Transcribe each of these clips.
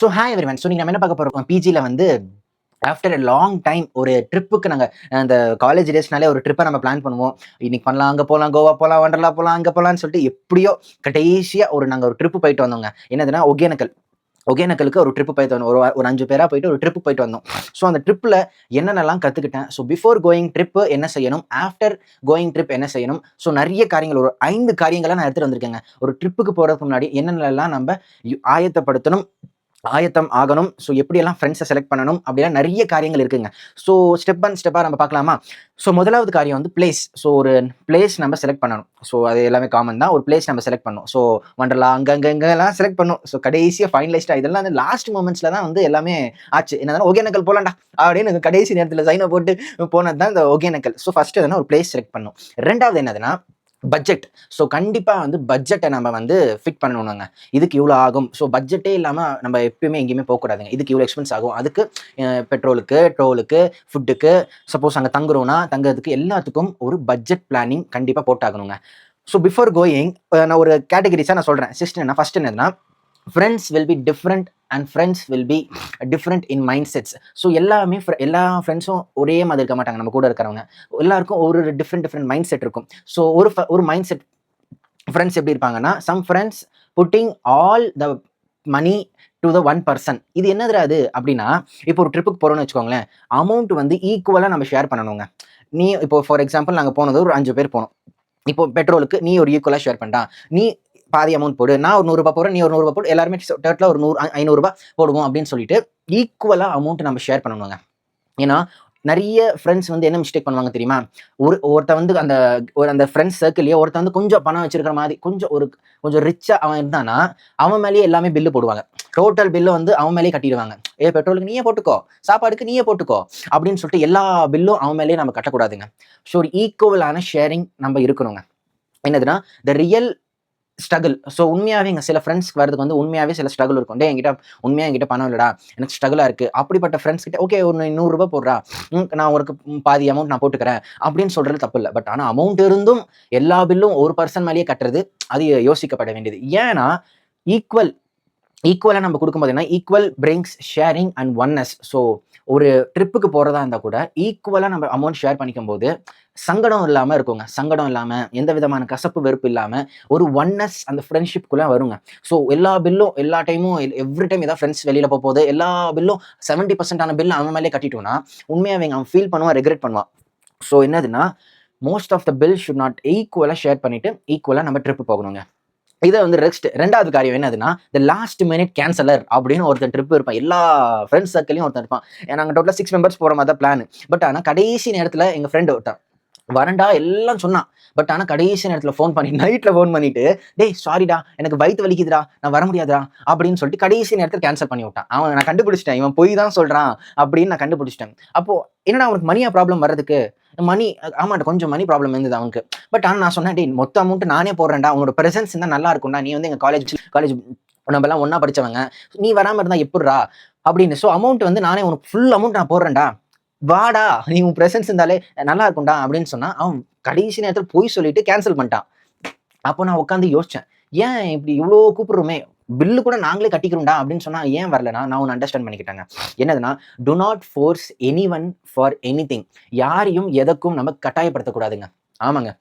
So hi everyone. So நீங்க நம்ம என்ன பார்க்க போறோம், பிஜில வந்து ஆஃப்டர் எ லாங் டைம் ஒரு ட்ரிப்புக்கு நாங்க அந்த காலேஜ் டேஸ்னாலே ஒரு ட்ரிப்ப நம்ம பிளான் பண்ணுவோம். இன்னைக்கு பண்ணலாம், அங்க போலாம், கோவா போலாம், வண்டர்லா போலாம், அங்க போலான்னு சொல்லிட்டு எப்படியோ கடைசியா நாங்க ஒரு ட்ரிப் போயிட்டு வந்தோங்க. என்னதுன்னா ஒகேனக்கல். ஒகேனக்கலுக்கு ஒரு ட்ரிப் போயிட்டு வந்தோம். ஒரு 5 பேரா போயிட்டு ஒரு ட்ரிப் போயிட்டு வந்தோம். ஸோ அந்த ட்ரிப்ல என்னென்னலாம் கத்துக்கிட்டேன். ஸோ பிஃபோர் கோயிங் ட்ரிப் என்ன செய்யணும், ஆஃப்டர் கோயிங் ட்ரிப் என்ன செய்யணும். ஸோ நெறைய காரியங்கள் ஒரு 5 காரியங்கள நான் எடுத்துட்டு வந்திருக்கேன்ங்க. ஒரு ட்ரிப்புக்கு போறதுக்கு முன்னாடி என்னென்னலாம் நம்ப ஆயத்தப்படுத்தணும், ஆயத்தம் ஆகணும். ஸோ எப்படியெல்லாம் ஃப்ரெண்ட்ஸ செலக்ட் பண்ணணும் அப்படிலாம் நெறைய காரியங்கள் இருக்குங்க. ஸோ ஸ்டெப் பை ஸ்டெப்பா நம்ம பார்க்கலாமா? ஸோ முதலாவது காரியம் வந்து பிளேஸ். ஸோ ஒரு பிளேஸ் நம்ம செலக்ட் பண்ணணும். ஸோ அது எல்லாமே காமன் தான். ஒரு பிளேஸ் நம்ம செலக்ட் பண்ணணும். ஸோ வண்டர்லா இங்கலாம் செலக்ட் பண்ணோம். ஸோ கடைசியா ஃபைனலைஸ்டா இதெல்லாம் வந்து லாஸ்ட் மொமெண்ட்ஸ்ல தான் வந்து எல்லாமே ஆச்சு. என்னதுன்னா ஒகேனக்கல் போலாம்டா அப்படின்னு கடைசி நேரத்துல சைன போட்டு போனது தான் இந்த ஒகேனக்கல். ஸோ ஃபர்ஸ்ட் எதுனா ஒரு பிளேஸ் செலக்ட் பண்ணணும். 2வது என்னதுன்னா பட்ஜெட். ஸோ கண்டிப்பா வந்து பட்ஜெட்ட நம்ம வந்து ஃபிட் பண்ணணுங்க. இதுக்கு இவ்வளோ ஆகும். ஸோ பட்ஜெட்டே இல்லாம நம்ம எப்பயுமே எங்கேயுமே போக்கூடாதுங்க. இதுக்கு இவ்வளோ எக்ஸ்பென்ஸ் ஆகும். அதுக்கு பெட்ரோலுக்கு, டோலுக்கு, ஃபுட்டுக்கு, சப்போஸ் அங்க தங்குறோம்னா தங்குறதுக்கு எல்லாத்துக்கும் ஒரு பட்ஜெட் பிளானிங் கண்டிப்பா போட்டாகணுங்க. ஸோ பிஃபோர் கோயிங் நான் ஒரு கேட்டகரிஸா நான் சொல்றேன். ஃபர்ஸ்ட் என்னதுன்னா friends will be different and friends will be different in mind sets. So எல்லாமே எல்லா ஃப்ரெண்ட்ஸும் ஒரே மாதிரி இருக்க மாட்டாங்க. நம்ம கூட இருக்கிறவங்க எல்லாருக்கும் ஒரு டிஃப்ரெண்ட் மைண்ட் செட் இருக்கும். ஸோ ஒரு மைண்ட் செட் ஃப்ரெண்ட்ஸ் எப்படி இருப்பாங்கன்னா, some friends putting all the money to the one person. இது என்னதுடா அது அப்படின்னா, இப்போ ஒரு ட்ரிப்புக்கு போறோம்னு வச்சுக்கோங்களேன், அமௌண்ட் வந்து ஈக்குவலா நம்ம ஷேர் பண்ணணுங்க. நீ இப்போ ஃபார் எக்ஸாம்பிள் நாங்க போனது ஒரு 5 பேர் போனோம். இப்போ பெட்ரோலுக்கு நீ ஒரு ஈக்குவலா ஷேர் பண்ணடா. நீ பாதி அமௌண்ட் போடு. நான் ஒரு ரூ. 100 போடுறேன். நீ ஒரு ரூ. 100 போடு. எல்லாருமே டோட்டலா ஒரு 100 ரூ. 500 போடுவோம் அப்படின்னு சொல்லிட்டு ஈக்குவலா அமௌண்ட் நம்ம ஷேர் பண்ணணுங்க. ஏன்னா, நெறைய ஃப்ரெண்ட்ஸ் வந்து என்ன மிஸ்டேக் பண்ணுவாங்க தெரியுமா? ஒருத்தன் வந்து அந்த ஃப்ரெண்ட்ஸ் சர்க்கிள்லயே ஒருத்தன் வந்து கொஞ்சம் பணம் வச்சிருக்கிற மாரி, கொஞ்சம் ரிச்சா அவன் இருந்தான்னா, அவன் மேலேயே எல்லாமே பில் போடுவாங்க. டோட்டல் பில்ல வந்து அவன் மேலேயே கட்டிடுவாங்க. பெட்ரோலுக்கு நீயே போட்டுக்கோ, சாப்பாடுக்கு நீயே போட்டுக்கோ அப்படின்னு சொல்லிட்டு எல்லா பில்லும் அவன் மேலேயே நம்ம கட்டக்கூடாதுங்க. ஸோ ஒரு ஈக்குவலான ஷேரிங் நம்ம இருக்கணுங்க. என்னதுன்னா, த ரியல் ஸ்ட்ரகிள். ஸோ உண்மையாவேங்க சில ஃப்ரெண்ட்ஸ்க்கு வரதுக்கு வந்து உண்மையாவே சில ஸ்ட்ரகிள் இருக்கும். டேய் என்கிட்ட பணம் இல்லடா. எனக்கு ஸ்ட்ரகிளா இருக்கு. அப்படிப்பட்ட ஃப்ரெண்ட்ஸ் கிட்ட ஓகே ஒரு ரூ. 100 போடுறா. நான் உனக்கு பாதி அமௌண்ட் நான் போட்டுக்கிறேன். அப்படின்னு சொல்றது தப்பு இல்ல. பட் ஆனா அமௌண்ட் இருந்தும் எல்லா பில்லும் ஒரு பெர்சன் மேலேயே கட்டுறது அது யோசிக்கப்பட வேண்டியது. ஏன்னா ஈக்குவல் ஈக்குவலா நம்ம குடுக்கும்போது என்ன, equal brings sharing and oneness. So ஒரு ட்ரிப்புக்கு போறதா இருந்தா கூட ஈக்குவலா நம்ம அமௌண்ட் ஷேர் பண்ணிக்கும்போது, சங்கடம் இல்லாம இருக்குங்க. சங்கடம் இல்லாம, எந்த விதமான கசப்பு, வெறுப்பு இல்லாம ஒரு ஒன்னஸ் அந்த ஃப்ரெண்ட்ஷிப்குள்ள வருங்க. ஸோ எல்லா பில்லும் எல்லா டைமும் எவ்ரி டைம் ஏதாவது ஃப்ரெண்ட்ஸ் வெளியில போம்போது எல்லா பில்லும் 70% ஆன பில் அவன் மேலயே கட்டிட்டோம்னா, உண்மையாவேங்க அவன் ஃபீல் பண்ணுவான், ரெக்ரெட் பண்ணுவான். ஸோ என்னதுன்னா, most of the bill should not ஈக்குவலா ஷேர் பண்ணிட்டு, ஈக்குவலா நம்ம ட்ரிப் போகணுங்க. இத வந்து 2வது காரியம் என்னதுன்னா, தி லாஸ்ட் மினிட் கேன்சலர் அப்படின்னு ஒருத்தன் ட்ரிப் இருப்பான். எல்லா ஃப்ரெண்ட்ஸ் சர்க்கிள்லயும் ஒருத்தன் இருப்பான். நாங்க டோட்டலா 6 மெம்பர்ஸ் போற மாரி தான் பிளான். பட் ஆனா கடைசி நேரத்துல எங்க ஃப்ரெண்ட் ஒருத்தன் வரேன்டா எல்லாம் சொன்னான். பட் ஆனா கடைசி நேரத்துல நைட்ல ஃபோன் பண்ணிட்டு, "டேய் சாரிடா எனக்கு வயித்து வலிக்குதுடா. நான் வர முடியாதுடா" அப்படின்னு சொல்லிட்டு கடைசி நேரத்துல கேன்சல் பண்ணி விட்டான். நான் கண்டுபிடிச்சுட்டேன். இவன் பொய் தான் சொல்றான் அப்படின்னு நான் கண்டுபிடிச்சுட்டேன். அப்போ என்னடா அவனுக்கு மணியா ப்ராப்ளம் வர்றதுக்கு? மணி ஆமாண்டா கொஞ்சம் மணி ப்ராப்ளம் இருந்தது அவனுக்கு. பட் ஆனா நான் சொன்னேன், "டேய் மொத்த அமௌண்ட் நானே போடுறேன்டா. உன்னோட பிரசன்ஸ் இருந்தா நல்லா இருக்கும்டா. நீ வந்து எங்க காலேஜ் நம்பலாம் ஒண்ணா படிச்சவங்க. நீ வராம இருந்தா எப்புட்றா?" அப்படின்னு. சோ அமௌண்ட் வந்து நானே உனக்கு ஃபுல் அமௌண்ட் நான் போடுறேன்டா. வாடா! நீ உன் பிரசன்ஸ் இருந்தாலே நல்லா இருக்கும்டா அப்படின்னு சொன்னா, அவன் கடைசி நேரத்துல பொய் சொல்லிட்டு கேன்சல் பண்ணிட்டான். அப்போ நான் உட்கார்ந்து யோசிச்சேன். ஏன் இப்படி இவ்ளோ கூப்பிடுறோமே, பில் கூட நாங்களே கட்டிக்கிறோம்டா அப்படின்னு சொன்னா ஏன் வரலன்னா, நான் ஒண்ணு அண்டர்ஸ்டாண்ட் பண்ணிக்கிட்டேங்க. என்னதுன்னா, do not force anyone for anything. யாரையும் எதற்கும் நம்ம கட்டாயப்படுத்தக் கூடாதுங்க. ஆமாங்க.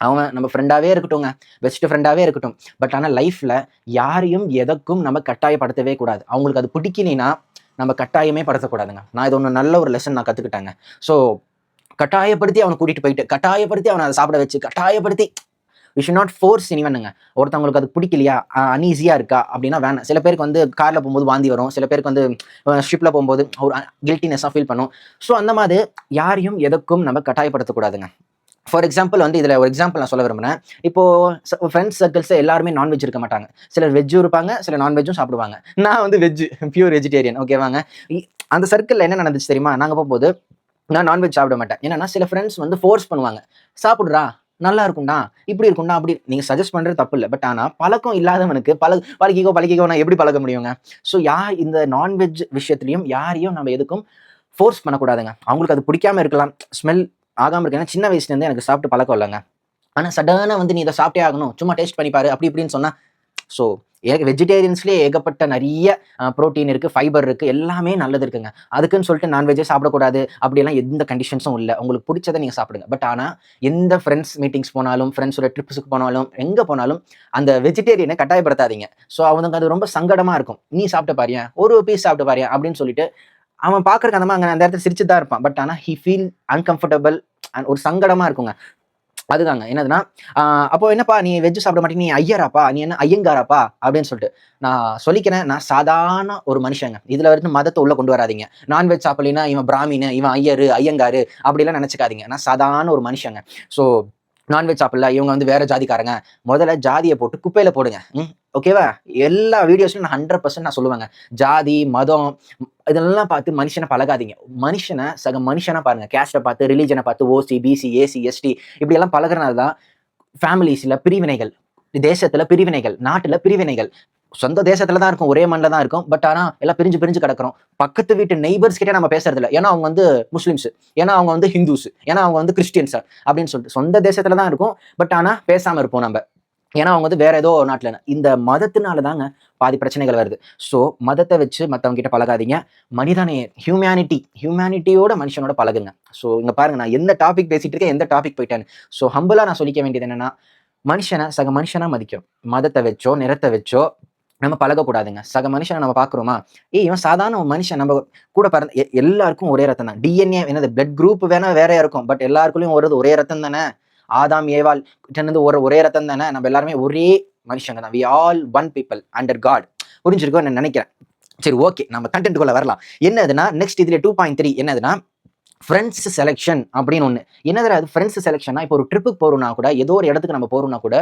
அவன் நம்ம ஃப்ரெண்டாவே இருக்கட்டுங்க. பெஸ்ட் ஃப்ரெண்டாவே இருக்கட்டும். பட் ஆனா லைஃப்ல யாரையும் எதற்கும் நம்ம கட்டாயப்படுத்தவே கூடாது. அவங்களுக்கு அது பிடிக்கலைன்னா, நம்ம கட்டாயமே படுத்தக்கூடாதுங்க. நான் இது ஒண்ணு நல்ல ஒரு லெசன் நான் கத்துக்கிட்டேங்க. ஸோ கட்டாயப்படுத்தி அவன கூட்டிட்டு போயிட்டு, கட்டாயப்படுத்தி அவன அத சாப்பிட வச்சு, கட்டாயப்படுத்தி வி ஷுட் நாட் ஃபோர்ஸ் எனிவன்ங்க. ஒருத்தவங்களுக்கு அது பிடிக்கலையா, அன்ஈஸியா இருக்கா அப்படின்னா வேணாம். சில பேருக்கு வந்து கார்ல போம்போது வாந்தி வரும். சில பேருக்கு வந்து ஷிப்ல போம்போது ஒரு கில்ட்டினெஸ்ஸா ஃபீல் பண்ணும். ஸோ அந்த மாதிரி யாரையும் எதற்கும் நம்ம கட்டாயப்படுத்தக்கூடாதுங்க. ஃபார் எக்ஸாம்பிள் வந்து இதுல ஒரு எக்ஸாம்பிள் நான் சொல்ல விரும்புறேன். இப்போ ஃபிரெண்ட்ஸ் சர்க்கிள்ஸ்ல எல்லாருமே நான்வெஜ் இருக்க மாட்டாங்க. சிலர் வெஜ்ஜும் இருப்பாங்க, சிலர் நான்வெஜ்ஜும் சாப்பிடுவாங்க. நான் வந்து பியூர் வெஜிடேரியன் ஓகேவாங்க. அந்த சர்க்கிள்ல என்ன நடந்துச்சு தெரியுமா? நாங்க போம்போது நான் நான்வெஜ் சாப்பிட மாட்டேன். என்னன்னா சில ஃப்ரெண்ட்ஸ் வந்து ஃபோர்ஸ் பண்ணுவாங்க. "சாப்பிடுறா, நல்லா இருக்கும்டா, இப்படி இருக்கும்டா" அப்படி நீங்க சஜெஸ்ட் பண்றது தப்பு இல்ல. பட் ஆனா பழக்கம் இல்லாதவனுக்கு பழகிக்கோ நான் எப்படி பழக முடியுங்க? ஸோ இந்த நான்வெஜ் விஷயத்திலயும் யாரையும் நம்ம எதுக்கும் ஃபோர்ஸ் பண்ணக்கூடாதுங்க. அவங்களுக்கு அது பிடிக்காம இருக்கலாம். ஸ்மெல் ஆகாம இருக்கு. ஏன்னா சின்ன வயசுல இருந்தே எனக்கு சாப்பிட்டு பழக்கம் இல்லங்க. ஆனா சடனா வந்து நீ இத சாப்பிட்டே ஆகணும். சும்மா டேஸ்ட் பண்ணி பாரு. அப்படி இப்படின்னு சொன்னா, ஸோ வெஜிடேரியன்ஸ்லேயே ஏகப்பட்ட நிறைய புரோட்டீன் இருக்குது, ஃபைபர் இருக்குது, எல்லாமே நல்லது இருக்குங்க. அதுக்குன்னு சொல்லிட்டு நான்வெஜ்ஜே சாப்பிடக்கூடாது அப்படியெல்லாம் எந்த கண்டிஷன்ஸும் இல்லை. உங்களுக்கு பிடிச்சதை நீங்கள் சாப்பிடுங்க. பட் ஆனால் எந்த ஃப்ரெண்ட்ஸ் மீட்டிங்ஸ் போனாலும், ஃப்ரெண்ட்ஸோட ட்ரிப்ஸுக்கு போனாலும், எங்கே போனாலும் அந்த வெஜிடேரியனை கட்டாயப்படுத்தாதீங்க. ஸோ அவனுக்கு அது ரொம்ப சங்கடமாக இருக்கும். நீ சாப்பிட்டு பாரியா, ஒரு பீஸ் சாப்பிட்டு பாரியா அப்படின்னு சொல்லிட்டு அவன் பார்க்குறக்கு அந்த இடத்துல சிரிச்சு தான் இருப்பான். பட் ஆனால் ஹி ஃபீல் அன்கம்ஃபர்டபுள் அண்ட் ஒரு சங்கடமாக இருக்குங்க. அதுதாங்க என்னதுன்னா, அப்போ என்னப்பா நீ வெஜ் சாப்பிட மாட்டேங்க, நீ ஐயராப்பா, நீ என்ன ஐயங்காராப்பா அப்படின்னு சொல்லிட்டு நான் சொல்லிக்கிறேன். நான் சாதாரண ஒரு மனுஷங்க. இதுல இருந்து மதத்தை உள்ள கொண்டு வராதீங்க. நான்வெஜ் சாப்பிடலினா இவன் பிராமின், இவன் ஐயரு, ஐயங்காரு அப்படிலாம் நினைச்சுக்காதீங்க. நான் சாதாரண ஒரு மனுஷங்க. ஸோ நான்வெஜ் சாப்பிடல, இவங்க வந்து வேற ஜாதிக்காரங்க. முதல்ல ஜாதியை போட்டு குப்பையில போடுங்க. ஓகேவா? எல்லா வீடியோஸ்லையும் நான் 100% நான் சொல்லுவேங்க. ஜாதி, மதம் இதெல்லாம் பார்த்து மனுஷனை பழகாதீங்க. மனுஷனை சக மனுஷனா பாருங்க. கேஸ்ட்டை பார்த்து, ரிலீஜனை பார்த்து, ஓசி, பிசி, ஏசி, எஸ்டி இப்படி எல்லாம் பழகுறதுனால தான் ஃபேமிலிஸ்ல பிரிவினைகள், தேசத்துல பிரிவினைகள், நாட்டுல பிரிவினைகள். சொந்த தேசத்துல தான் இருக்கும், ஒரே மண்ணில் தான் இருக்கும். பட் ஆனா எல்லாம் பிரிஞ்சு பிரிஞ்சு கிடக்கிறோம். பக்கத்து வீட்டு நெய்பர்ஸ் கிட்டே நம்ம பேசுறது இல்லை. ஏன்னா அவங்க வந்து முஸ்லிம்ஸ், ஏன்னா அவங்க வந்து ஹிந்துஸ், ஏன்னா அவங்க வந்து கிறிஸ்டியன்ஸ் அப்படின்னு சொல்லிட்டு சொந்த தேசத்துல தான் இருக்கும். பட் ஆனா பேசாம இருப்போம் நம்ம. ஏன்னா அவங்க வந்து வேற ஏதோ நாட்டுல. இந்த மதத்தினால தாங்க பாதி பிரச்சனைகள் வருது. ஸோ மதத்தை வச்சு மற்றவங்க கிட்ட பழகாதீங்க. மனிதநேயம், ஹியூமனிட்டியோட மனுஷனோட பழகுங்க. ஸோ இங்க பாருங்க, நான் எந்த டாபிக் பேசிட்டு இருக்கேன், எந்த டாபிக் போயிட்டேன்னு. ஸோ ஹம்பிளா நான் சொல்லிக்க வேண்டியது என்னன்னா, மனுஷனை சக மனுஷனா மதிக்கும். மதத்தை வச்சோ நிறத்தை வச்சோ நம்ம பழகக்கூடாதுங்க. சக மனுஷனை நம்ம பார்க்குறோமா, இவன் சாதாரண ஒரு மனுஷன், நம்ம கூட பிறந்த எல்லாருக்கும் ஒரே ரத்தம் தான். டிஎன்ஏ என்னது பிளட் குரூப் வேணா வேறையா இருக்கும். பட் எல்லாருக்குள்ளயும் வருது ஒரே ரத்தம் தானே. ஆதாம் ஏவாள் கிட்ட ஒரே ரத்தம் தானே. நம்ம எல்லாருமே ஒரே மனுஷங்க தான். We all one people under God. புரிஞ்சிருக்கோம் நான் நினைக்கிறேன். சரி, ஓகே, நம்ம கண்டென்ட்டுக்குள்ள வரலாம். என்னதுன்னா நெக்ஸ்ட் இதுல 2.3 என்னதுன்னா ஃப்ரெண்ட்ஸ் செலெக்ஷன் அப்படின்னு ஒன்று. என்னது அது ஃப்ரெண்ட்ஸ் செலெக்ஷனா? இப்போ ஒரு ட்ரிப்புக்கு போகிறோம்னா கூட, ஏதோ ஒரு இடத்துக்கு நம்ம போகிறோம்னா கூட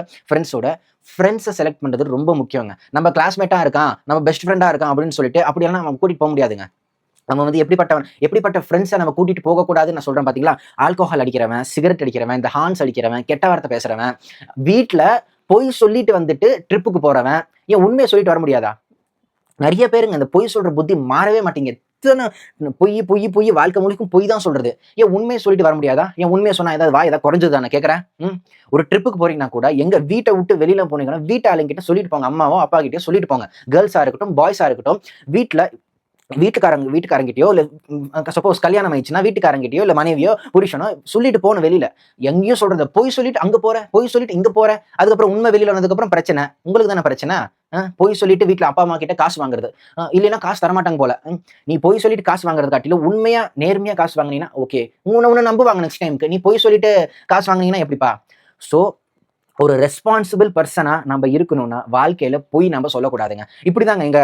ஃப்ரெண்ட்ஸை செலக்ட் பண்ணுறது ரொம்ப முக்கியங்க. நம்ம கிளாஸ்மேட்டாக இருக்கான், நம்ம பெஸ்ட் ஃப்ரெண்டாக இருக்கான் அப்படின்னு சொல்லிட்டு அப்படியெல்லாம் நம்ம கூட்டிகிட்டு போக முடியாதுங்க. நம்ம வந்து எப்படிப்பட்ட ஃப்ரெண்ட்ஸை நம்ம கூட்டிட்டு போகக்கூடாதுன்னு நான் சொல்றேன் பார்த்தீங்களா? ஆல்கோஹால் அடிக்கிறவன், சிகரெட் அடிக்கிறவன், இந்த ஹார்ன்ஸ் அடிக்கிறவன், கெட்ட வார்த்தை பேசுறவன், வீட்டில் பொய் சொல்லிட்டு வந்துட்டு ட்ரிப்புக்கு போறவன். ஏன் உண்மையை சொல்லிட்டு வர முடியாதா? நிறைய பேருங்க இந்த பொய் சொல்ற புத்தி மாறவே மாட்டீங்க. எத்தனை பொய் வாழ்க்கை முழுக்கும் பொய் தான் சொல்றது. ஏன் உண்மையை சொல்லிட்டு வர முடியாதா? ஏன் உண்மையை சொன்னா ஏதாவது குறைஞ்சது நான் கேட்கறேன். ஒரு ட்ரிப்புக்கு போறீங்கன்னா கூட எங்க வீட்டை விட்டு வெளியில போனீங்கன்னா வீட்டு ஆளுங்கிட்ட சொல்லிட்டு போங்க. அம்மாவோ அப்பா கிட்டயோ சொல்லிட்டு போங்க. கேர்ள்ஸா இருக்கட்டும், பாய்ஸா இருக்கட்டும். வீட்டுக்காரங்கிட்டயோ இல்ல சப்போஸ் கல்யாணம் ஆயிடுச்சுன்னா வீட்டுக்காரங்கிட்டயோ இல்ல மனைவியோ புருஷனோ சொல்லிட்டு போன வெளியில. எங்கேயும் சொல்றது பொய் சொல்லிட்டு அங்க போற, பொய் சொல்லிட்டு இங்க போற, அதுக்கப்புறம் உண்மை வெளியில வந்ததுக்கு அப்புறம் பிரச்சனை. உங்களுக்கு தானே பிரச்சனை. பொய் சொல்லிட்டு வீட்டுல அப்பா அம்மா கிட்ட காசு வாங்குறது, இல்லைன்னா காசு தரமாட்டாங்க போல. நீ பொய் சொல்லிட்டு காசு வாங்குறது காட்டிலும் உண்மையா நேர்மையா காசு வாங்கினீங்கன்னா ஓகே, உன்னை நம்புவாங்க நெக்ஸ்ட் டைமுக்கு. நீ பொய் சொல்லிட்டு காசு வாங்கினீங்கன்னா எப்படிப்பா? ஸோ ஒரு ரெஸ்பான்சிபிள் பர்சனா நம்ம இருக்கணும்னா வாழ்க்கையில பொய் நம்ம சொல்லக்கூடாதுங்க. இப்படிதாங்க எங்க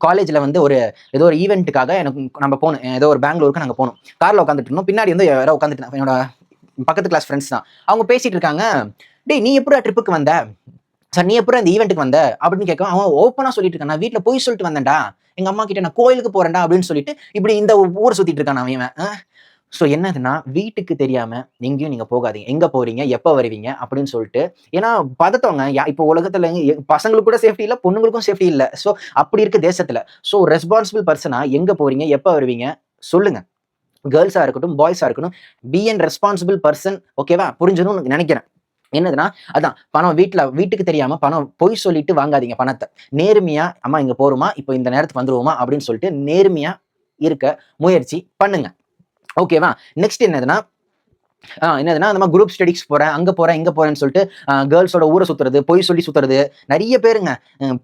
காலேஜ்ல வந்து ஏதோ ஒரு ஈவெண்ட்டுக்காக நம்ம போனோம். ஏதோ ஒரு பெங்களூருக்கு நாங்கள் போனோம். கார்ல உட்காந்துட்டு இருந்தோம். பின்னாடி வந்து யாரோ உட்காந்துட்டு, என்னோட பக்கத்து கிளாஸ் ஃப்ரெண்ட்ஸ் தான். அவங்க பேசிட்டு இருக்காங்க. டேய், நீ எப்படா ட்ரிப்புக்கு வந்த? சார், நீ எப்படா இந்த ஈவெண்ட்டுக்கு வந்த அப்படின்னு கேட்க, அவன் ஓப்பனா சொல்லிட்டு இருக்கான், நான் வீட்டுல போய் சொல்லிட்டு வந்தேன்டா, எங்க அம்மா கிட்ட நான் கோயிலுக்கு போறேன்டா அப்படின்னு சொல்லிட்டு இப்படி இந்த ஊர் சுத்திட்டு இருக்கான் அவன். ஸோ என்னதுன்னா, வீட்டுக்கு தெரியாம எங்கேயும் நீங்க போகாதீங்க. எங்க போறீங்க, எப்ப வருவீங்க அப்படின்னு சொல்லிட்டு. ஏன்னா பதட்டவங்க. இப்போ உலகத்துல பசங்களுக்கு கூட சேஃப்டி இல்லை, பொண்ணுங்களுக்கும் சேஃப்டி இல்லை. ஸோ அப்படி இருக்கு தேசத்துல. ஸோ ரெஸ்பான்சிபிள் பர்சனா எங்க போறீங்க, எப்ப வருவீங்க சொல்லுங்க. கேர்ள்ஸா இருக்கட்டும், பாய்ஸா இருக்கட்டும், பி அண்ட் ரெஸ்பான்சிபிள் பர்சன். ஓகேவா? புரிஞ்சணும்னு நினைக்கிறேன். என்னதுன்னா, அதான் பணம் வீட்டுக்கு தெரியாம பணம் பொய் சொல்லிட்டு வாங்காதீங்க பணத்தை. நேர்மையா, அம்மா இங்க போறோமா, இப்போ இந்த நேரத்துக்கு வந்துருவோமா அப்படின்னு சொல்லிட்டு நேர்மையா இருக்க முயற்சி பண்ணுங்க. ஓகேவா? நெக்ஸ்ட் என்னதுன்னா, அந்த மாதிரி குரூப் ஸ்டடிஸ் போறேன், அங்க போறேன், இங்க போறேன்னு சொல்லிட்டு கேர்ள்ஸோட ஊரை சுத்துறது, பொய் சொல்லி சுத்துறது. நிறைய பேருங்க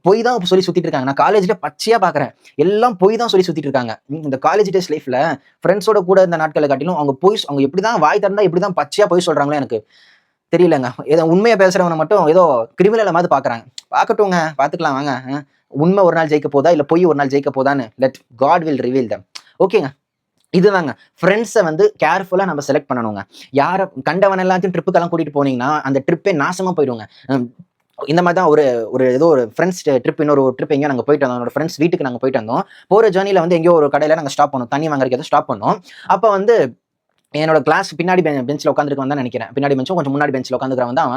பொய் தான் சொல்லி சுத்திட்டு இருக்காங்க. நான் காலேஜ்ல பச்சையா பாக்குறேன். எல்லாம் பொய் தான் சொல்லி சுத்திட்டு இருக்காங்க. இந்த காலேஜ் டேஸ் லைஃப்ல ஃப்ரெண்ட்ஸோட கூட இந்த நாட்களை காட்டிலும் அவங்க எப்படிதான் வாய் திறந்தா எப்படிதான் பச்சையா பொய் சொல்றாங்களோ எனக்கு தெரியலங்க. ஏதோ உண்மையை பேசுறவனை மட்டும் ஏதோ கிரிமினல் மாதிரி பாக்குறாங்க. பாக்கட்டுங்க, பாத்துக்கலாம் வாங்க. உண்மை ஒரு நாள் ஜெயிக்க போதா இல்ல பொய் ஒரு நாள் ஜெயிக்க போதான்னு லெட் காட் வில் ரிவீல் தம். ஓகேங்க, இதுதாங்க ஃப்ரெண்ட்ஸை வந்து கேர்ஃபுல்லா நம்ம செலக்ட் பண்ணணுங்க. யாரை கண்டவன் எல்லாத்தையும் ட்ரிப்புக்கெல்லாம் கூட்டிட்டு போனீங்கன்னா அந்த ட்ரிப்பே நாசமா போயிடுங்க. இந்த மாதிரி தான் ஏதோ ஒரு ஃப்ரெண்ட்ஸ் ட்ரிப், இன்னொரு ட்ரிப் எங்கேயோ நாங்கள் போயிட்டு வந்தோம். என்னோட ஃப்ரெண்ட்ஸ் வீட்டுக்கு நாங்கள் போயிட்டு வந்தோம். போகிற ஜேர்னியில் வந்து எங்கேயோ ஒரு கடையில் நாங்கள் ஸ்டாப் பண்ணோம், தண்ணி வாங்குறதுக்கு ஏதோ ஸ்டாப் பண்ணோம். அப்போ வந்து என்னோட கிளாஸ் பின்னாடி பெஞ்சில் உட்காந்துருக்கவன் தான் நினைக்கிறேன். பின்னாடி பெஞ்சும் கொஞ்சம் முன்னாடி பெஞ்சில் உட்காந்துக்கிறவன் தான்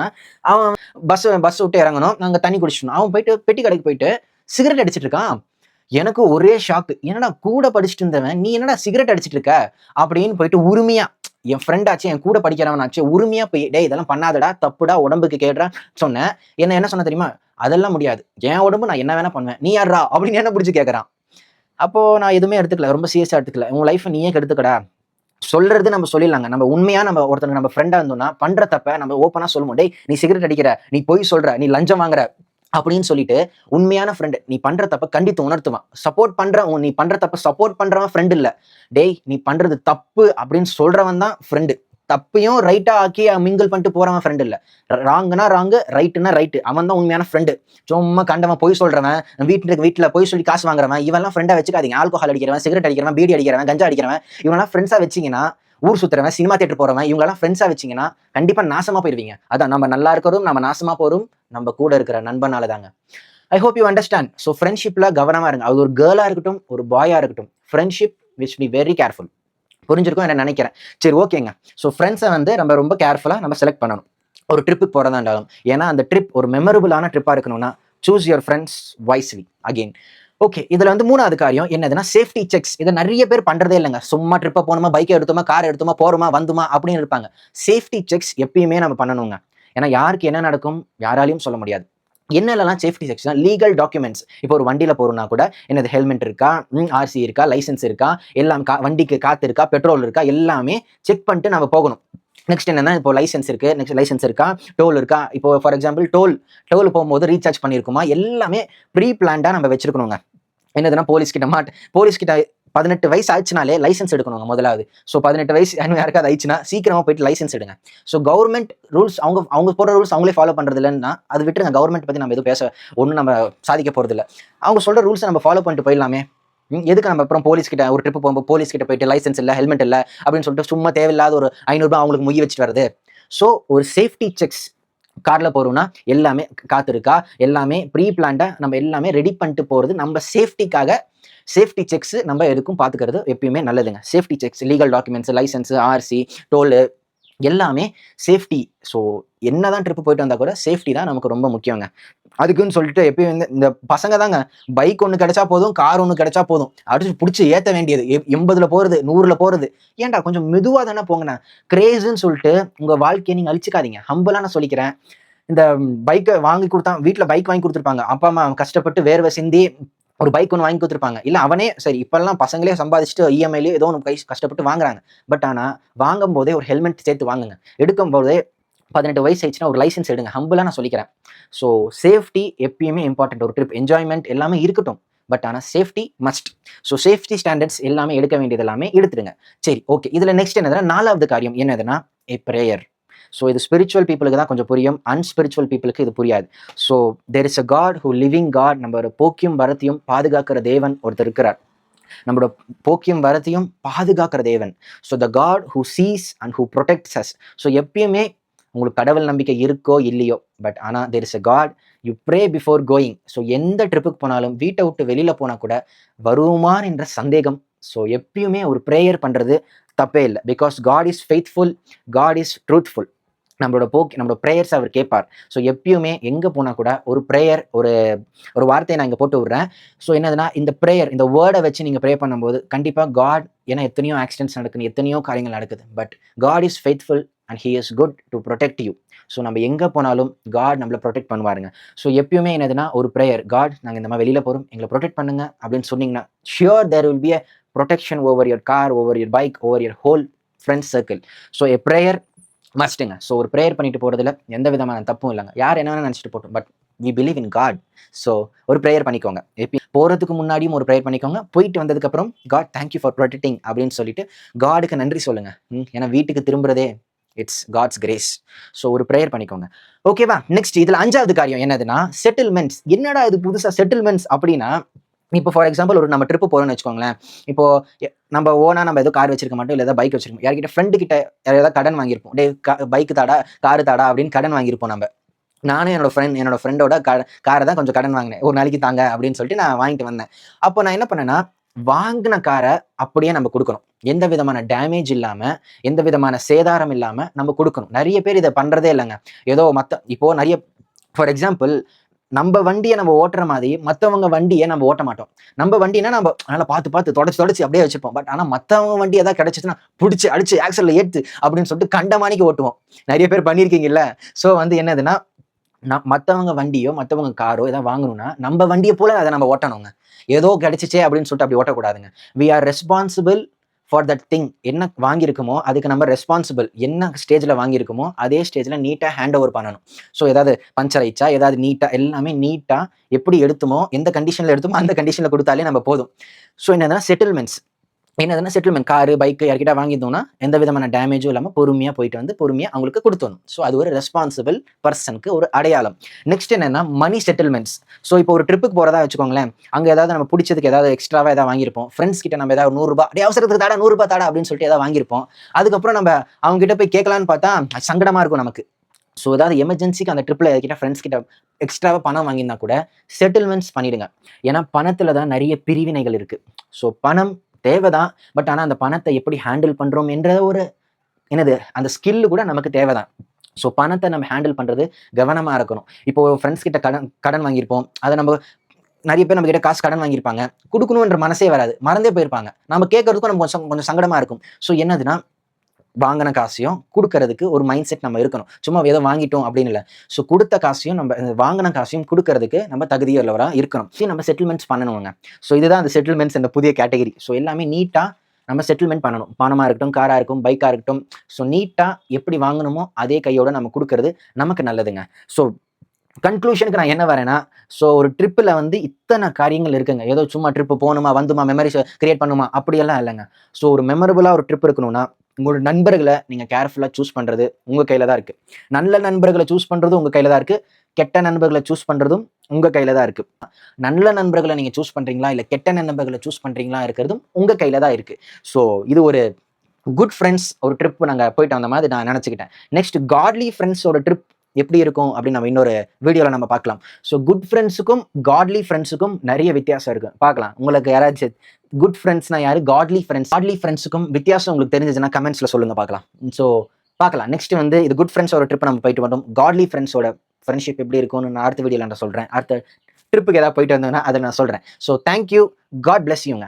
அவன் பஸ் விட்டு இறங்கணும், நாங்கள் தண்ணி குடிச்சிட்டோம். அவன் போயிட்டு பெட்டி கடைக்கு போயிட்டு சிகரெட் அடிச்சிட்டு இருக்கான். எனக்கு ஒரே ஷாக்கு. என்னடா கூட படிச்சுட்டு இருந்தவன் நீ என்னடா சிகரெட் அடிச்சிட்டு இருக்க அப்படின்னு போயிட்டு உரிமையா, என் ஃப்ரெண்ட் ஆச்சு, என் கூட படிக்கிறவன் ஆச்சு, உரிமையா போய் டே இதெல்லாம் பண்ணாதடா, தப்புடா, உடம்புக்கு கேடுறா சொன்னேன். என்ன சொன்ன தெரியுமா? அதெல்லாம் முடியாது, என் உடம்பு நான் என்ன வேணா பண்ணுவேன், நீ யாரா அப்படின்னு என்ன பிடிச்சி கேட்கறான். அப்போ நான் எதுவுமே எடுத்துக்கல, ரொம்ப சீரியஸா எடுத்துக்கல. உன் லைஃப் நீயே கெடுத்துக்கடா, சொல்றது நம்ம சொல்லிடலாங்க. நம்ம உண்மையா நம்ம ஒருத்தருக்கு நம்ம ஃப்ரெண்டா இருந்தோம்னா பண்ற தப்ப நம்ம ஓப்பனா சொல்லுவோம். டேய் நீ சிகரெட் அடிக்கிற, நீ பொய் சொல்ற, நீ லஞ்சம் வாங்குற அப்படின்னு சொல்லிட்டு உண்மையான ஃப்ரெண்ட் நீ பண்ற தப்ப கண்டித்து உணர்த்துவான். சப்போர்ட் பண்ற நீ பண்ற தப்ப சப்போர்ட் பண்றவன் ஃப்ரெண்ட் இல்ல. டேய் நீ பண்றது தப்பு அப்படின்னு சொல்றவன் தான் ஃப்ரெண்டு. தப்பையும் ரைட்டா ஆக்கி மிங்கிள் பண்ணிட்டு போறவன் ஃப்ரெண்ட் இல்ல. ராங்குனா ராங்கு, ரைட்டுனா ரைட்டு. அவன் தான் உண்மையான ஃப்ரெண்டு. சும்மா கண்டவன் பொய் சொல்றவன், வீட்டுல பொய் சொல்லி காசு வாங்குறவன், இவெல்லாம் ஃப்ரெண்டா வச்சுக்காதீங்க. ஆல்கோஹால் அடிக்கிறவன், சிகரெட் அடிக்கிறவன், பீடி அடிக்கிறவன், கஞ்சா அடிக்கிறவன், இவனெல்லாம் ஃப்ரெண்ட்ஸா வச்சீங்கன்னா, ஊர் சுத்துறவன், சினிமா தியேட்டர் போறவன், இவங்களெல்லாம் ஃப்ரெண்ட்ஸா வச்சீங்கன்னா கண்டிப்பா நாசமா போயிருவீங்க. அதான் நம்ம நல்லா இருக்கிறதும் நம்ம நாசமா போறோம் நம்ம கூட இருக்கிற நண்பனால தாங்க. I hope you understand. So ஃப்ரெண்ட்ஷிப்ல கவனமா இருங்க. அது ஒரு கேர்ளா இருக்கட்டும், ஒரு பாயா இருக்கட்டும், friendship which be very careful. புரிஞ்சிருக்கும் என்ன நினைக்கிறேன். சரி ஓகேங்க. ஸோ ஃப்ரெண்ட்ஸை வந்து நம்ம ரொம்ப கேர்ஃபுல்லா நம்ம செலக்ட் பண்ணணும், ஒரு ட்ரிப்புக்கு போறதா இருந்தாலும். ஏன்னா அந்த ட்ரிப் ஒரு மெமரபிளான ட்ரிப்பா இருக்கணும்னா choose your friends wisely. Again okay, இதுல வந்து மூணாவது காரியம் என்னதுன்னா சேஃப்டி செக்ஸ். இதை நிறைய பேர் பண்றதே இல்லைங்க. சும்மா ட்ரிப்பை போனோமா, பைக்கை எடுத்தோமா, கார் எடுத்தோமா, போறோமா வந்துமா அப்படின்னு இருப்பாங்க. சேஃப்டி செக்ஸ் எப்பயுமே நம்ம பண்ணணுங்க. ஏன்னா யாருக்கு என்ன நடக்கும் யாராலையும் சொல்ல முடியாது. என்னெல்லாம் சேஃப்டி செக்ஷன், லீகல் டாக்குமெண்ட்ஸ். இப்போ ஒரு வண்டியில போறோம்னா கூட என்னது ஹெல்மெட் இருக்கா, ஆர்சி இருக்கா, லைசன்ஸ் இருக்கா, எல்லாம் வண்டிக்கு காத்து இருக்கா, பெட்ரோல் இருக்கா, எல்லாமே செக் பண்ணிட்டு நம்ம போகணும். நெக்ஸ்ட் என்னன்னா இப்போ லைசன்ஸ் இருக்கு, நெக்ஸ்ட் லைசன்ஸ் இருக்கா, டோல் இருக்கா. இப்போ ஃபார் எக்ஸாம்பிள் டோல் போகும்போது ரீசார்ஜ் பண்ணிருக்குமா, எல்லாமே ப்ரீ பிளான்டா நம்ம வச்சிருக்கணுங்க. என்னதுன்னா போலீஸ் கிட்ட 18 வயசு ஆச்சுனாலே லைசன்ஸ் எடுக்கணுங்க முதலாவது. ஸோ 18 வயசு யாருக்காவது ஆயிடுச்சுன்னா சீக்கிரமா போயிட்டு லைசன்ஸ் எடுங்க. ஸோ கவர்மெண்ட் ரூல்ஸ் அவங்க போடுற ரூல்ஸ் அவங்களே ஃபாலோ பண்றது இல்லைன்னா அது விட்டுருங்க. கவர்மெண்ட் பத்தி நம்ம எதுவும் ஒன்றும் நம்ம சாதிக்க போறது இல்லை. அவங்க சொல்ற ரூல்ஸை நம்ம ஃபாலோ பண்ணிட்டு போயிடலாமே. எதுக்கு நம்ம அப்புறம் போலீஸ் கிட்ட ஒரு ட்ரிப் போகும்போது போலீஸ் கிட்ட போயிட்டு லைசன்ஸ் இல்லை, ஹெல்மெட் இல்லை அப்படின்னு சொல்லிட்டு சும்மா தேவையில்லாத ஒரு 500 ரூபாய் அவங்களுக்கு முய் வச்சுட்டு வருது. ஸோ ஒரு சேஃப்டி செக்ஸ், கார்ல போறோம்னா எல்லாமே காத்து இருக்கா, எல்லாமே ப்ரீ பிளான்டா நம்ம எல்லாமே ரெடி பண்ணிட்டு போறது நம்ம சேஃப்டிக்காக. சேஃப்டி செக்ஸ் நம்ம எதுக்கும் பாத்துக்கிறது எப்பயுமே நல்லதுங்க. Safety sex, legal documents, licence, RC, toll எல்லாமே சேஃப்டி. ஸோ என்னதான் ட்ரிப் போயிட்டு வந்தா கூட சேஃப்டி தான் நமக்கு ரொம்ப முக்கியங்க. அதுக்குன்னு சொல்லிட்டு எப்பயும் இந்த பசங்க தாங்க பைக் ஒன்று கிடைச்சா போதும், கார் ஒன்று கிடைச்சா போதும், அடுத்து பிடிச்சி ஏற்ற வேண்டியது, 80ல போறது, 100ல போறது. ஏன்டா கொஞ்சம் மெதுவாக தானே போங்கண்ணா. கிரேஸ்ன்னு சொல்லிட்டு உங்க வாழ்க்கையை நீங்க அழிச்சுக்காதீங்க. ஹம்பிளா நான் சொல்லிக்கிறேன். இந்த பைக்கை வாங்கி கொடுத்தா, வீட்டுல பைக் வாங்கி கொடுத்துருப்பாங்க, அப்பா அம்மா கஷ்டப்பட்டு வேர்வை சிந்தி ஒரு பைக் ஒன்று வாங்கி கொடுத்துருப்பாங்க. இல்ல அவனே சரி இப்பெல்லாம் பசங்களே சம்பாதிச்சுட்டு இஎம்ஐலயே ஏதோ ஒன்று கஷ்டப்பட்டு வாங்குறாங்க. பட் ஆனா வாங்கும் போதே ஒரு ஹெல்மெட் சேர்த்து வாங்குங்க. எடுக்கும் போதே 18 வயசு ஆயிடுச்சுன்னா ஒரு லைசன்ஸ் எடுங்க. ஹம்பிளா நான் சொல்லிக்கிறேன். ஸோ சேஃப்டி எப்பயுமே இம்பார்ட்டன்ட். ஒரு ட்ரிப் என்ஜாய்மெண்ட் எல்லாமே இருக்கட்டும், பட் ஆனால் safety must. So safety standards எல்லாமே எடுக்க வேண்டியது எல்லாமே எடுத்துருங்க. சரி ஓகே, இதுல நெக்ஸ்ட் என்னதுன்னா 4வது காரியம் என்னதுன்னா ஏ ப்ரேயர். ஸோ இது ஸ்பிரிச்சுவல் பீப்புளுக்கு தான் கொஞ்சம் புரியும், அன்ஸ்பிரிச்சுவல் பீப்புளுக்கு இது புரியாது. So there is a God who living God. நம்ம போக்கியும் வரத்தையும் பாதுகாக்கிற தேவன் ஒருத்தர் இருக்கிறார். நம்மளோட போக்கியும் வரத்தையும் பாதுகாக்கிற தேவன். So the God who sees and who protects us. So எப்பயுமே உங்களுக்கு கடவுள் நம்பிக்கை இருக்கோ இல்லையோ, பட் ஆனால் there is a God. You pray before going. So எந்த ட்ரிப்புக்கு போனாலும் வீட்டை விட்டு வெளியில போனா கூட வருமான் என்ற சந்தேகம். ஸோ எப்பயுமே ஒரு ப்ரேயர் பண்றது தப்பே இல்லை. Because God is faithful, God is truthful. நம்மளோட ப்ரேயர்ஸ் அவர் கேட்பார். ஸோ எப்பயுமே எங்கே போனால் கூட ஒரு ப்ரேயர், ஒரு வார்த்தையை நான் இங்கே போட்டு விடுறேன். ஸோ என்னதுன்னா இந்த ப்ரேயர், இந்த வேர்டை வச்சு நீங்கள் ப்ரே பண்ணும்போது கண்டிப்பாக காட், ஏன்னா எத்தனையோ ஆக்சிடென்ட்ஸ் நடக்குது, எத்தனையோ காரியங்கள் நடக்குது, but God is faithful and he is good to protect you. So நம்ம எங்கே போனாலும் காட் நம்மளை ப்ரொடெக்ட் பண்ணுவாருங்க. ஸோ எப்பயுமே என்னதுன்னா ஒரு ப்ரேயர், காட் நாங்கள் இந்த மாதிரி வெளியில் போகிறோம், எங்களை ப்ரொடெக்ட் பண்ணுங்க அப்படின்னு சொன்னீங்கன்னா sure there will be a protection over your car, over your bike, over your whole friends circle. So a prayer மஸ்ட்டுங்க. ஸோ ஒரு ப்ரேயர் பண்ணிட்டு போகிறதுல எந்த விதமான தப்பும் இல்லைங்க. யார் என்ன வேணா நினச்சிட்டு போட்டோம், but we believe in God. So ஒரு ப்ரேயர் பண்ணிக்கோங்க. போகிறதுக்கு முன்னாடியும் ஒரு ப்ரேயர் பண்ணிக்கோங்க, போயிட்டு வந்ததுக்கப்புறம் காட் தேங்க்யூ ஃபார் ப்ரொடெக்டிங் அப்படின்னு சொல்லிட்டு காடுக்கு நன்றி சொல்லுங்க. ஏன்னா வீட்டுக்கு திரும்புறதே இட்ஸ் காட்ஸ் கிரேஸ். ஸோ ஒரு ப்ரேயர் பண்ணிக்கோங்க. ஓகேவா? நெக்ஸ்ட் இதுல 5வது காரியம் என்னதுன்னா செட்டில்மெண்ட்ஸ். என்னடா இது புதுசா செட்டில்மெண்ட்ஸ் அப்படின்னா, இப்போ ஃபார் எக்ஸாம்பிள் ஒரு நம்ம ட்ரிப்பு போறோம்னு வச்சுக்கோங்களேன். இப்போ நம்ம ஓனா நம்ம ஏதோ கார் வச்சிருக்க மாட்டோம், இல்லை ஏதாவது பைக் வச்சிருக்கோம், யார்கிட்ட ஃப்ரெண்டு கிட்ட ஏதாவது கடன் வாங்கியிருப்போம். டே பைக்கு தாடா, காரு தாடா அப்படின்னு கடன் வாங்கியிருப்போம் நம்ம. நானும் என்னோட ஃப்ரெண்டோட காரை தான் கொஞ்சம் கடன் வாங்கினேன், ஒரு நாளைக்கு தாங்க அப்படின்னு சொல்லிட்டு நான் வாங்கிட்டு வந்தேன். அப்போ நான் என்ன பண்ணேன்னா, வாங்கின காரை அப்படியே நம்ம கொடுக்கணும். எந்த விதமான டேமேஜ் இல்லாம, எந்த விதமான சேதாரம் இல்லாம நம்ம கொடுக்கணும். நிறைய பேர் இதை பண்றதே இல்லைங்க. ஏதோ இப்போ நிறைய ஃபார் எக்ஸாம்பிள் நம்ம வண்டியை நம்ம ஓட்டுற மாதிரி மற்றவங்க வண்டியை நம்ம ஓட்ட மாட்டோம். நம்ம வண்டினா நம்ம நல்லா பார்த்து தொடச்சு அப்படியே வச்சுப்போம். பட் ஆனால் மற்றவங்க வண்டி ஏதாவது கிடைச்சிச்சுன்னா பிடிச்சி அடிச்சு ஆக்சல்ல ஏத்து அப்படின்னு சொல்லிட்டு கண்டமானிக்கு ஓட்டுவோம். நிறைய பேர் பண்ணியிருக்கீங்கல்ல. ஸோ என்னதுன்னா மத்தவங்க வண்டியோ, மத்தவங்க காரோ ஏதாவது வாங்கணும்னா, நம்ம வண்டிய போல அத நம்ம ஓட்டணுங்க. ஏதோ கிடைச்சுச்சே அப்படின்னு சொல்லிட்டு அப்படி ஓட்டக்கூடாதுங்க. We are responsible for that thing. என்ன வாங்கியிருக்கோமோ, அதுக்கு நம்ம ரெஸ்பான்சிபிள். என்ன ஸ்டேஜ்ல வாங்கியிருக்கோமோ, அதே ஸ்டேஜ்ல நீட்டா ஹேண்ட் ஓவர் பண்ணணும். ஸோ ஏதாவது பஞ்சர் ஆயிடுச்சா, ஏதாவது நீட்டா எல்லாமே நீட்டா எப்படி எடுத்தோமோ, எந்த கண்டிஷன்ல எடுத்தோமோ, அந்த கண்டிஷன்ல குடுத்தாலே நம்ம போதும். ஸோ என்னதுன்னா செட்டில்மென்ட்ஸ். என்னதுன்னா செட்டில்மென்ட் காரு, பைக் யார்கிட்ட வாங்கியிருந்தோம்னா, எந்த விதமான டேமேஜும் இல்லாம பொறுமையா போயிட்டு வந்து, பொறுமையா அவங்களுக்கு குடுத்துறணும். ஸோ அது ஒரு ரெஸ்பான்சிபிள் பெர்சனுக்கு ஒரு அடையாளம். நெக்ஸ்ட் என்னன்னா, மனி செட்டில்மென்ட்ஸ். ஸோ இப்போ ஒரு ட்ரிப்புக்கு போறதா வச்சுக்கோங்களேன். அங்க ஏதாவது நம்ம புடிச்சதுக்கு ஏதாவது எக்ஸ்ட்ராவா ஏதாவது வாங்கியிருப்போம். ஃப்ரெண்ட்ஸ் கிட்ட நம்ம ஏதாவது ரூ. 100 "டேய் அவசரத்துக்கு தாடா ரூ. 100 தாடா" அப்படின்னு சொல்லிட்டு ஏதாவது வாங்கியிருப்போம். அதுக்கப்புறம் நம்ம அவங்க கிட்ட போய் கேட்கலான்னு பார்த்தா, சங்கடமா இருக்கும் நமக்கு. ஸோ ஏதாவது எமர்ஜென்சிக்கு அந்த ட்ரிப்ல என்கிட்ட ஃப்ரெண்ட்ஸ் கிட்ட எக்ஸ்ட்ராவா பணம் வாங்கியிருந்தா கூட, செட்டில்மென்ட்ஸ் பண்ணிடுங்க. ஏன்னா பணத்துல தான் நெறைய பிரிவினைகள் இருக்கு. ஸோ பணம் தேவைதான். பட் ஆனா அந்த பணத்த எப்படி ஹேண்டில் பண்றோம் என்ற ஒரு என்னது அந்த ஸ்கில் கூட நமக்கு தேவைதான். ஸோ பணத்த நம்ம ஹேண்டில் பண்றது கவனமா இருக்கணும். இப்போ ஃப்ரெண்ட்ஸ் கிட்ட கடன் கடன் வாங்கியிருப்போம். அத நம்ம நெறைய பேர் நம்மகிட்ட காசு கடன் வாங்கியிருப்பாங்க. குடுக்கணுன்ற மனசே வராது. மறந்தே போயிருப்பாங்க. நம்ம கேட்கறதுக்கும் நமக்கு கொஞ்சம் கொஞ்சம் சங்கடமா இருக்கும். ஸோ என்னதுன்னா வாங்குன காசையும் குடுக்கறதுக்கு ஒரு மைண்ட் செட் நம்ம இருக்கணும். சும்மா ஏதோ வாங்கிட்டோம் அப்படின்னு இல்ல. ஸோ குடுத்த காசையும் நம்ம வாங்குன காசையும் குடுக்கறதுக்கு நம்ம தகுதியுள்ளவரா இருக்கணும். நம்ம செட்டில்மென்ட்ஸ் பண்ணணுங்க. ஸோ இதுதான் அந்த செட்டில்மென்ட்ஸ் இந்த புதிய கேட்டகரி. ஸோ எல்லாமே நீட்டா நம்ம செட்டில்மென்ட் பண்ணணும். பணமா இருக்கட்டும், காரா இருக்கட்டும், பைக்கா இருக்கட்டும். ஸோ நீட்டா எப்படி வாங்கணுமோ அதே கையோட நம்ம குடுக்கறது நமக்கு நல்லதுங்க. ஸோ கன்க்ளூஷனுக்கு நான் என்ன வரேன்னா, ஸோ ஒரு ட்ரிப்ல வந்து இத்தன காரியங்கள் இருக்குங்க. ஏதோ சும்மா ட்ரிப் போணுமா, வந்துமா, மெமரீஸ கிரியேட் பண்ணுமா அப்படியெல்லாம் இல்லங்க. ஸோ ஒரு மெமரபிளா ஒரு ட்ரிப் இருக்கணும்னா, உங்களோட நண்பர்கள நீங்க கேர்ஃபுல்லா சூஸ் பண்றது உங்க கையில தான் இருக்கு. நல்ல நண்பர்கள சூஸ் பண்றதும் உங்க கையில தான் இருக்கு. கெட்ட நண்பர்கள சூஸ் பண்றதும் உங்க கையில தான் இருக்கு. நல்ல நண்பர்கள நீங்க சூஸ் பண்றீங்களா, இல்ல கெட்ட நண்பர்கள சூஸ் பண்றீங்களா இருக்கிறதும் உங்க கையில தான் இருக்கு. ஸோ இது ஒரு குட் ஃபிரெண்ட்ஸ் ஒரு ட்ரிப் நாங்க போயிட்டு வந்த மாதிரி நான் நெனச்சுக்கிட்டேன். நெக்ஸ்ட் காட்லி ஃபிரெண்ட்ஸோட ட்ரிப் எப்படி இருக்கும் அப்படின்னு நம்ம இன்னொரு வீடியோல நம்ம பார்க்கலாம். ஸோ குட் ஃபிரெண்ட்ஸுக்கும், காட்லி ஃபிரெண்ட்ஸுக்கும் நெறைய வித்தியாசம் இருக்கு. பார்க்கலாம். உங்களுக்கு யாராச்சும் குட் ஃபிரெண்ட்ஸ்னா யாரு? காட்லி ஃபிரெண்ட்ஸுக்கும் வித்தியாசம் உங்களுக்கு தெரிஞ்சுச்சுன்னா கமெண்ட்ஸ்ல சொல்லுங்க பார்க்கலாம். ஸோ பார்க்கலாம். நெக்ஸ்ட் வந்து இது குட் ஃபிரெண்ட்ஸோட ட்ரிப் நம்ம போயிட்டு வந்தோம். காட்லி ஃபிரெண்ட்ஸோட ஃப்ரெண்ட்ஷிப் எப்படி இருக்கும்னு நான் அடுத்த வீடியோல நான் சொல்றேன். அடுத்த ட்ரிப்புக்கு ஏதாவது போயிட்டு வந்தேன்னா அத நான் சொல்றேன். So thank you. God bless யூங்க.